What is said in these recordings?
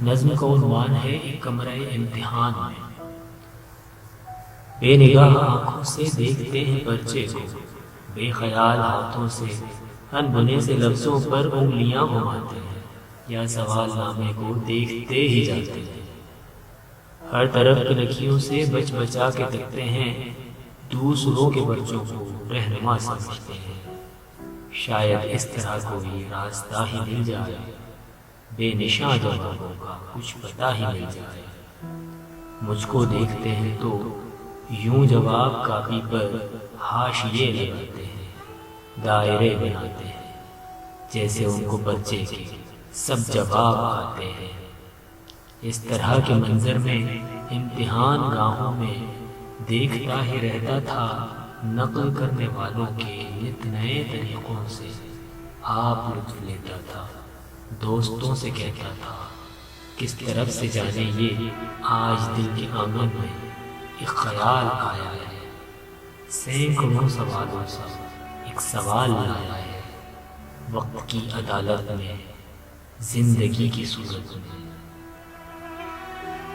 نظم کا عنوان ہے ایک کمرہ امتحان میں۔ بے نگاہ آنکھوں سے دیکھتے ہیں پرچے کو، بے خیال ہاتھوں سے ان بنے سے لفظوں پر انگلیاں گھماتے ہیں، یا سوال نامے کو دیکھتے ہی جاتے ہیں۔ ہر طرف کی لکھیوں سے بچ بچا کے تکتے ہیں، دوسروں کے بچوں کو رہنما سمجھتے ہیں۔ شاید اس طرح کوئی راستہ ہی مل جائے، بے نشاں جوابوں کا کچھ پتہ ہی مل جائے۔ مجھ کو دیکھتے ہیں تو یوں جواب کاپی پر حاشیے لگاتے ہیں، دائرے بناتے ہیں، جیسے ان کو پرچے کے سب جواب آتے ہیں۔ اس طرح کے منظر میں امتحان گاہوں میں دیکھتا ہی رہتا تھا، نقل کرنے والوں کے نت نئے طریقوں سے آپ لطف لیتا تھا، دوستوں سے کہتا تھا کس طرف سے جانے یہ آج دل کے آنگن میں ایک خیال آیا ہے، سینکڑوں سوالوں سے ایک سوال لایا ہے، وقت کی عدالت میں، زندگی کی صورت میں۔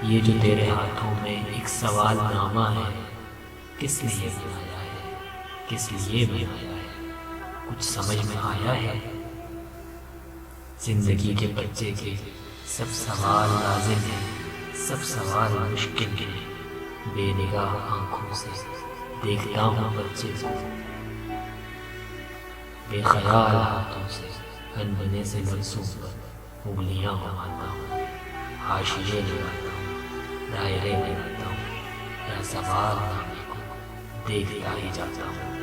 یہ جو تیرے ہاتھوں میں ایک سوال نامہ ہے، کس لیے بنایا ہے، کس لیے بنایا ہے، کچھ سمجھ میں آیا ہے؟ زندگی کے بچے کے سب سوال لازم ہیں، سب سوال مشکل ہیں، بے نگاہ آنکھوں سے دیکھتا ہوں بچے کو، بے خیال ہاتھوں سے ان بنے سے لفظوں پر انگلیاں گھماتا ہوں، حاشیے لگاتا ہوں، دائرے بناتا ہوں، یا سوال نامے کو دیکھتا ہی جاتا ہوں۔